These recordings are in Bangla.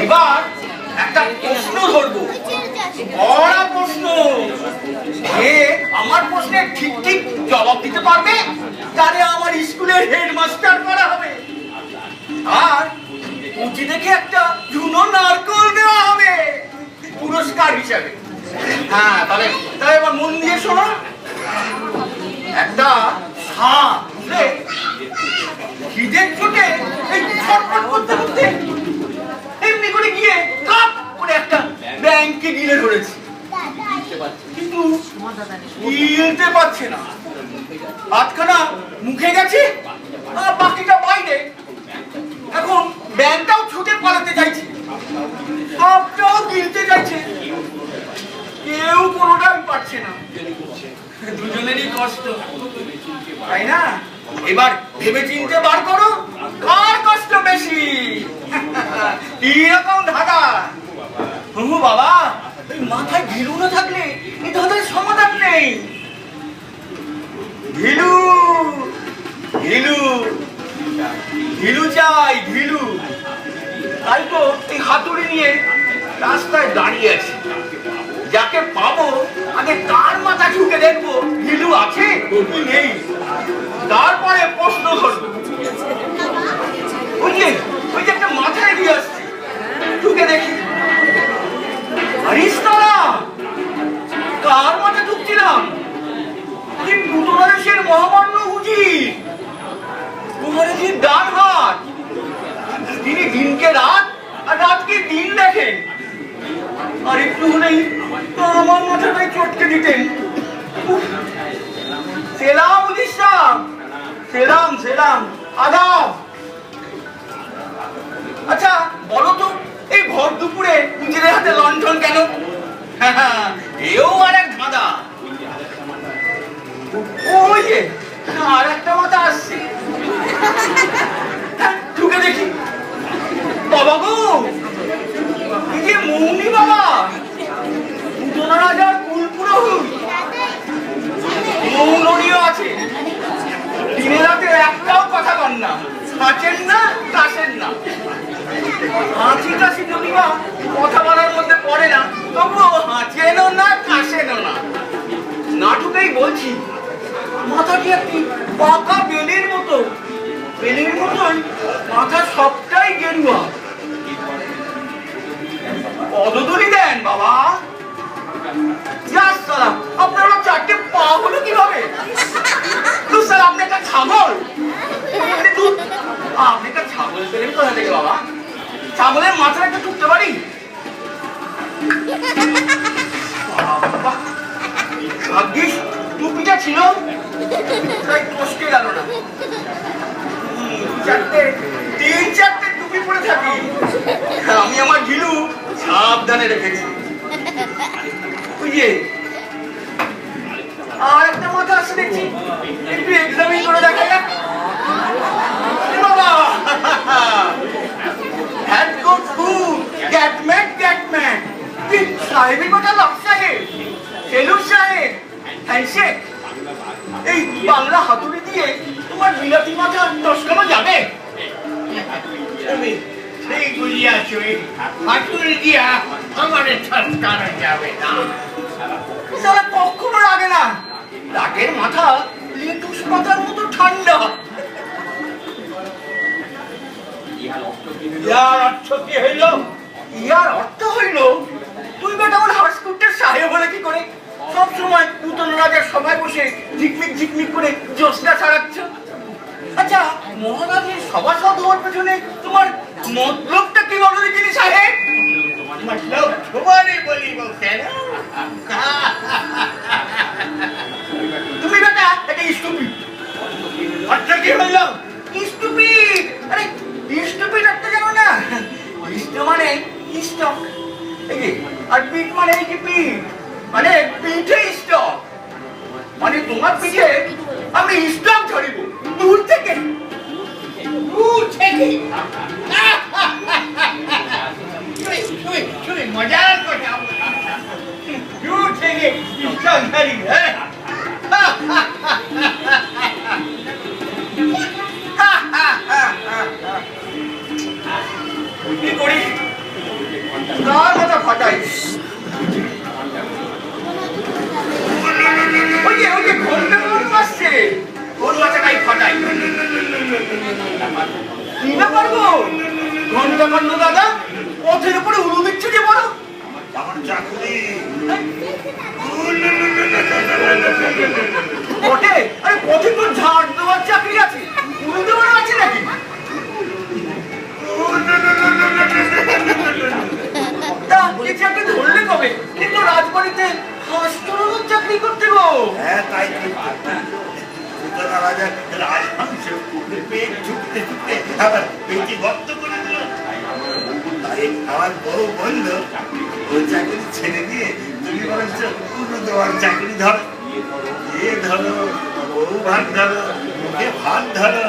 এবার একটা প্রশ্ন ধরবো, বড় প্রশ্ন। যে আমার প্রশ্নের ঠিক ঠিক জবাব দিতে পারবে তারে আমার স্কুলের হেডমাস্টার করা হবে, আর উঁচি দেখে একটা ঝুনো নারকল দেওয়া হবে পুরস্কার হিসাবে। হ্যাঁ, তাহলে এবার মন দিয়ে শোনো। একটা সাপ বুঝলে খিদের চোটে এই ছটফট করতে করতে এমনি করে গিয়ে কাপ করে একটা ব্যাংকে গিলে ধরেছে, কিন্তু গিলতে পারছে না। হাতখানা মুখে গেছে আর বাকিটা বাইরে। এখন ব্যাংকটাও ছুটে পালাতে চাইছে, সাপটাও গিলতে চাইছে, কেউ কোনোটাই পারছে না। দুজনেরই কষ্ট, তাই না? এবার ভেবে চিনতে বার করো কার কষ্ট বেশি। এরকম ধাঁধা বাবা, মাথায় ঘিলু না থাকলে এই ধাঁধার সমাধান নেই। ঘিলু ঘিলু ঘিলু চাই, ঘিলু। তাই তো এই হাতুড়ি নিয়ে রাস্তায় দাঁড়িয়ে আছে। যাকে পাবো আগে তার মাথা ঠুকে দেখবো ঘিলু আছে কি নেই, তারপরে প্রশ্ন করবো। ওই যে একটা মাথা এগিয়ে আসছে, ঠুকে দেখি। আরিস্তারা কার মাথা ঠুকছিলাম? পুতনাদেশের মহামান্য উজির, মহারাজের ডান হাত, তিনি দিনকে রাত আর রাতকে দিন দেখেন। আর একটু হলেই আমার মাথাটাই চটকে দিতেন। সেলাম উজির সাহেব, সেলাম সেলাম, আদাব। আচ্ছা বলো তো, এই ভর দুপুরে উজিরের হাতে লণ্ঠন কেন? এও আর এক ধাঁধা। ওই যে আর একটা মাথা আসছে, ঢুকে দেখি। বাবা গো, এই যে মৌনি বাবা, পুতনা রাজার কুল পুরোহিত। মৌলনীয় আছে, দিনে রাতে একটাও কথা কন না, হাঁচেন না কাশেন না। হাঁচি কাশি যদি বা কথা বলার মধ্যে পড়ে না, তবুও হাঁচেনও না কাশেনও না। নাটকেই বলছি, মাথাটি একটি পাকা বেলের মতো, বেলের মতোই মাথা সবটাই গেরুয়া। পদধূলি দেন বাবা। আপনার চারটে পা হলো কিভাবে? স্যার আপনি একটা ছাগল, আপনি একটা ছাগল পেলেন কোথা থেকে বাবা? ছাগলের মাথাটা একটা টুকতে পারি? ভাগ্যিস টুপিটা ছিল, তাই কষ্টে গেল না। তিন চারটে টুপি পরে থাকি, আমি আমার ঘিলু সাবধানে রেখেছি। আর একটা মাথা আসছে দেখছি, একটু এক্সামিন করে দেখা যাক। বাবা, had good food, cat mat cat mat. সাহেবের কথা লক সাহেব, সেলুর সাহেব, হ্যান্ডশেক। এই বাংলা হাতুড়ি দিয়ে তোমার বিলাতি মাথা টসকানো যাবে? তুমি সেই বুঝিয়াছো, হাতুড়ি দিয়া আমার টসকানো যাবে না। সারা কখনো লাগে না, রাগের মাথা লেটুস পাতার মতো ঠান্ডা। ইয়ার অর্থ কি হইল? ইয়ার অর্থ হইল তুই বেটা আমার হাসকুটের সাহেব হলে কি করে? সব সময় পুতন রাজার সভায় বসে ঝিকমিক ঝিকমিক করে জোসটা ছাড়াচ্ছ। আচ্ছা, মহারাজের সভাসদ হওয়ার পেছনে তোমার মতলবটা কি বলো দেখিনি সাহেব? মতলব তোমারই বলিব কেন? তুমি বেটা একটা স্টুপিড। অর্থ কি হইল? স্টুপিড। আরে স্টুপিড অর্থ জানো না? স্ট মানে স্টক, আর পিঠ মানে এই যে পিঠ, মানে পিঠে স্টক, মানে তোমার পিঠে আমি স্টক ধরিব দূর থেকে। তুমি মজার কথা, দূর থেকে স্টক ধরিব। কি করি কার মাথা ফাটাই? ওই যে ঘন্টা আসছে, ওর মাথাটাই ফাটাই। কি ব্যাপার গো ঘন্টা কর্ণ দাদা, পথের উপরে উলু দিচ্ছে যে বড়? আমার চাকরি পথে, আরে পথে তো ঝাড় দেওয়ার চাকরি আছে, উলু দেওয়ার আছে নাকি? তা এই চাকরি ধরলে কবে? কিন্তু রাজবাড়িতে হাঁস চড়ানোর চাকরি করতে গো। হ্যাঁ তাই রাজা রাজমাংস পেট ঢুকতে ঢুকতে আবার পেটি গর্ত করে দিল। তাই আমার বউ বলল ও চাকরি ছেড়ে দিয়ে তুমি বরঞ্চ উলু দেওয়ার চাকরি ধরো। এ ধরো, বউ ভাত ধরো, মুখে ভাত ধরো।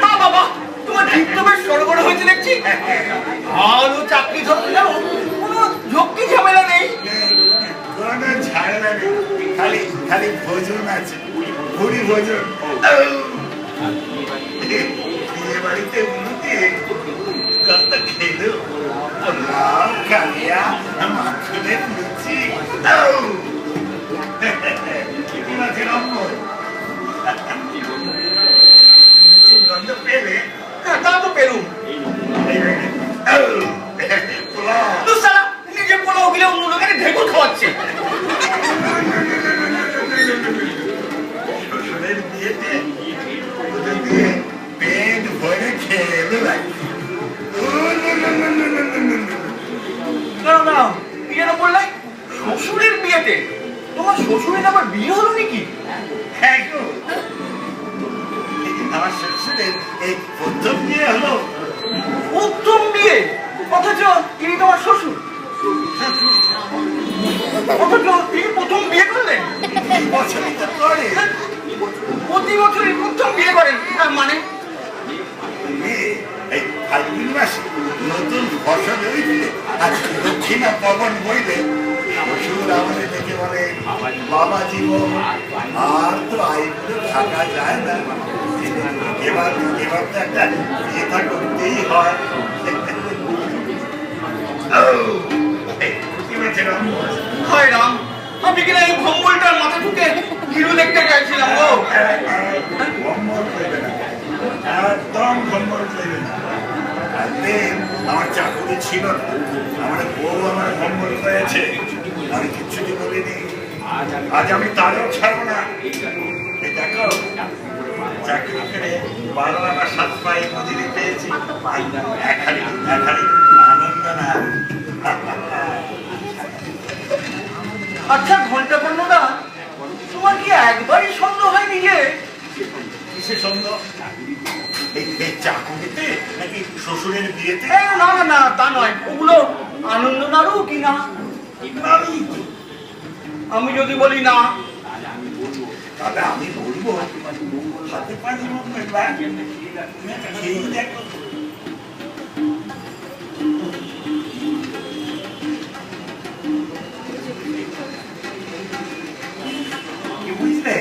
বাবা, তোমার ঠিক তো বেশ সরগড় হয়েছে দেখছি। ভালো চাকরি ধরতে যাবো, কোনো ঝক্কি ঝামেলা নেই। কোনো ঝামেলা নেই, খালি খালি ভোজন আছে, ভুড়ি ভোজন। বিয়ে বাড়িতে উন্নতি কত খেলো, পোলাও, কালিয়া, মাখনের লুচি। কি মাছের অম্বল, লুচির গন্ধ পেলে? হ্যাঁ, তা তো পেলুম। পোলাও নিজে পোলাও গিলে অন্য লোকের ঢেকুর খাওয়াচ্ছে। শ্বশুরের বিয়েতে ওদের দিয়ে পেট ভরে খেয়ে এলো। না, কি যেন বললে? শ্বশুরের বিয়েতে? তোমার শ্বশুরের আবার বিয়ে হলো নাকি? হ্যাঁ গো, আমার শ্বশুরের এই প্রথম বিয়ে হলো। প্রথম বিয়ে? অথচ তিনি তোমার শ্বশুর, অথচ তিনি প্রথম বিয়ে করলেন? বছরই তো করে। প্রতি বছরই প্রথম বিয়ে করেন, মানে? এই ফাল্গুন মাসে নতুন ফসল হইলে আর দক্ষিণা পবন বইলে শ্বশুর আমাদের দেখে বলে, বাবা জীবন আর তো আইগুলো থাকা যায় না, এবার তো একটা বিয়েটা করতেই হয়। হায় রাম, আমি কিনা এই ভম্বলটার মাথা ঢুকে হিরো দেখতে চাইছিলাম গো। একদম ভম্বল করবে না। আমার চাকরি ছিল না, আমার বউ আমার ভম্বল হয়েছে, আমি কিচ্ছুটি বলিনি। আজ আমি তারও ছাড়বো না। দেখো, চাকরি করে 12 আনা 7 পাই মজুরি পেয়েছি, এখানে আনন্দ না। আচ্ছা ঘন্টা কর্ণদা, তোমার কি একবারই সন্দেহ হয়নি যে? কিসে সন্দেহ? এই চাকরিতে নাকি শ্বশুরের বিয়েতে? না, তা নয়, ওগুলো আনন্দ নাড়ু কি না? আমি যদি বলি না, তাহলে আমি বলবো হাতে পানি খেয়ে দেখো। বুঝলে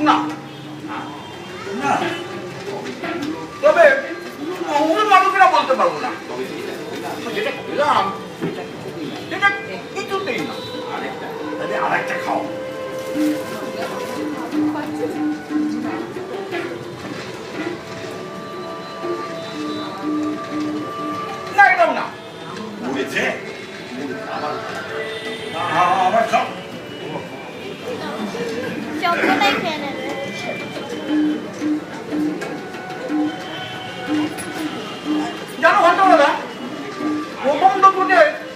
না না, তবে ওগুলো মানুষেরা বলতে পারবো না। যেটা খেলাম সেটা কিছুতেই না। তাহলে আর একটা খাও। না, এটাও না। উড়েছে আবার খাও। চকোটাই খেয়ে নেবে। জানো ঘন্টা দাদা, প্রথম তো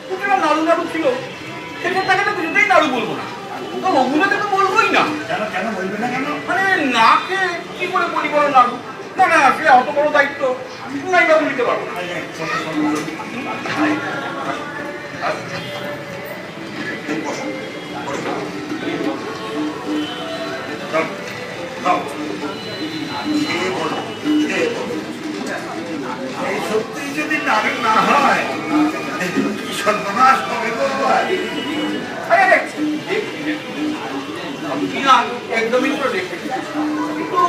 কুটিরা নাড়ু ছিল, সেটা তাকে তো কিছুতেই নাড়ু বলবো না। তো ওগুলোতে তো বলবোই না। কেন বলবে না কেন? মানে নাকে কি করে বলি বলো নাড়ু? না, সে অত বড় দায়িত্ব নাই বাবু নিতে পারবো না। এই সত্যি যদি নাড়ু না হয় কি সর্বনাশ হবে গো। একদমই তো দেখে কিন্তু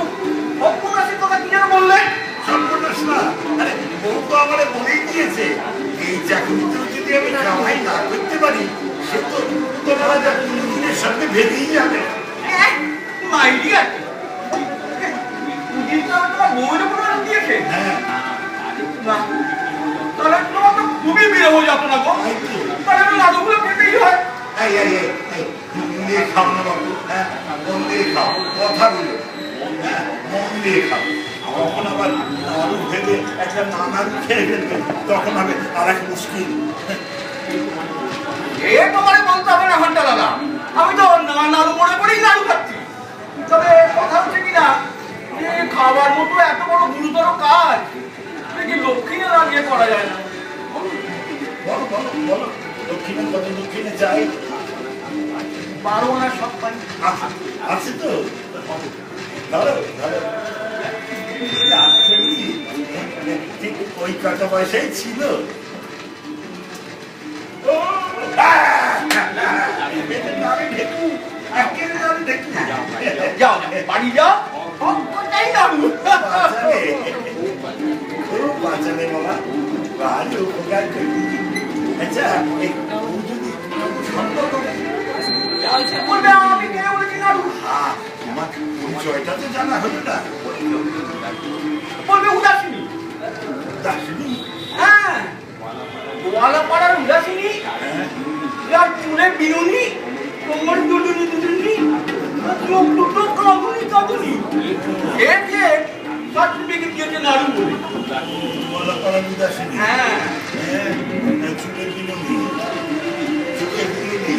অপরাধের কথা কি যেন বললে? সর্বনাশ না বেরিয়ে যাবে। মাইডিয়া বউয়ের উপর দিয়েছে। হ্যাঁ না তাহলে তোমার তো খুবই বিরহ যাতো না গো। তাহলে তো নাড়ুগুলো খেতেই হয়। মন দিয়ে খাও না বাবু, হ্যাঁ মন দিয়ে খাও, কথাগুলো হ্যাঁ মন দিয়ে খাও। তখন আবার নাড়ু ভেবে একটা নাড়ু খেয়ে ফেলবে, তখন হবে আর এক মুশকিল। এ তোমারে বলতে হবে না ঘন্টা দাদা, আমি তো নাড়ু মনে করেই নাড়ু খাচ্ছি। তবে কথা হচ্ছে কিনা যে খাবার মতো এত বড় গুরুতর কাজ কি লক্ষ্মীনে লাগিয়ে করা যায় না? বলো বলো বলো, দক্ষিণে কত দক্ষিণে যাই 12 আনা সব পাই আছে তো, ধরো ধরো ঠিক ওই কত পয়সাই ছিল। যাও বাড়ি যাও, সবটাই নাড়ু। খুব বাঁচালে বাবা, ভালো উপকার করবি। আচ্ছা বলবে আমি কে বলেছি নাড়ু? তোমার পরিচয়টা তো জানা হলো না। বলবে উদাসিনী। দাসিনী? হ্যাঁ, গোয়ালাপাড়ার উদাসিনী, যার চুলে বিনুনি, কোমর দুলুনি দুলুনি, চোখ দুটো কাঁদুনি কাঁদুনি। এর যে সার্টিফিকেট দিয়েছে নাড়ু বলে। গোয়ালাপাড়ার উদাসিনী? হ্যাঁ, চুলের বিনুনি, চোখের বিনুনি,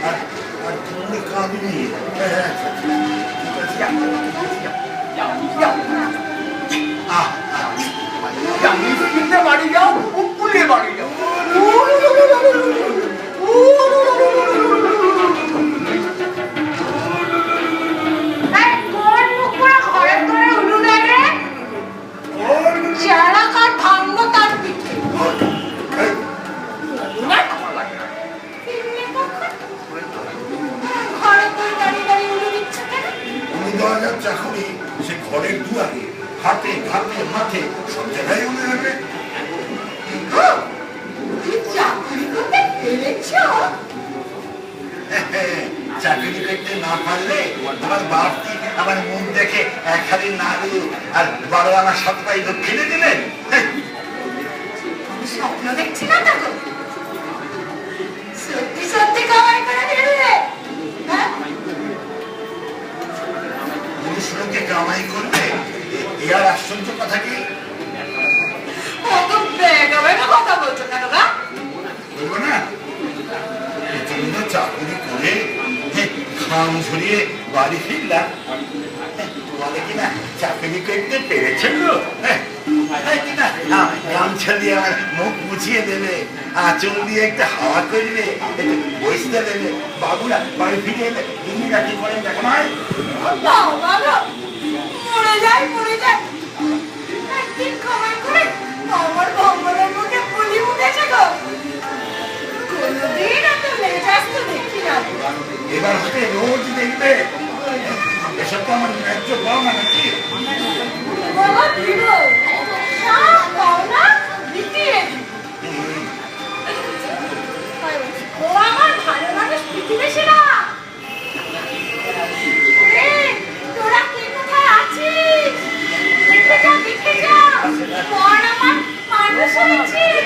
আর কোমরে কাঁদুনি। বাড়ি যাও, পুলিয়ে বাড়ি যাও। চাকরি সে ঘরের দুয়ারে, হাতে ঘাটে মাঠে সব জায়গায় মনে হবে। চাকরি করতে না পারলে আমার বাপ কি আমার মুখ দেখে এক হাড়ি নাড়ু আর 12 আনা সপ্তাহে দক্ষিণে দিলেন? স্বপ্ন দেখছি না তো, সত্যি সত্যি কামাই করে ফেললে। পুরুষ লোকে কামাই করবে, এ আর আশ্চর্য কথা কি? কত বেগা বেগা কথা বলছো কেন গা? বলবো না, প্রচন্ড চাকরি করে খাম ঝরিয়ে বাড়ি ফিরলাম, বলে কিনা চাকরি করতে পেরেছেন কিনা গামছা দিয়ে আমার মুখ মুছিয়ে দেবে, আঁচল দিয়ে একটা হাওয়া করবে, একটু বসতে দেবে, বাবুরা বাড়ি ফিরে এলে ইন্দিরা কি করেন দেখো নয়। মরে যায় মরে যায়, একদিন কামাই করে আমার ভগবানের মুখে পুলি উঠেছে গো। কোনদিন এত মেজাজ তো দেখি না। এবার হতে রোজ দেখবে, এসব তো আমার ন্যায্য পাওনা নাকি? বাবা দিব সব পাওনা দিতিয়ে ও আমার ভালো মানুষ পৃথিবী সেরা। তোরা কে কোথায় আছিস? দেখে যা পর আমার মানুষ হয়েছিস।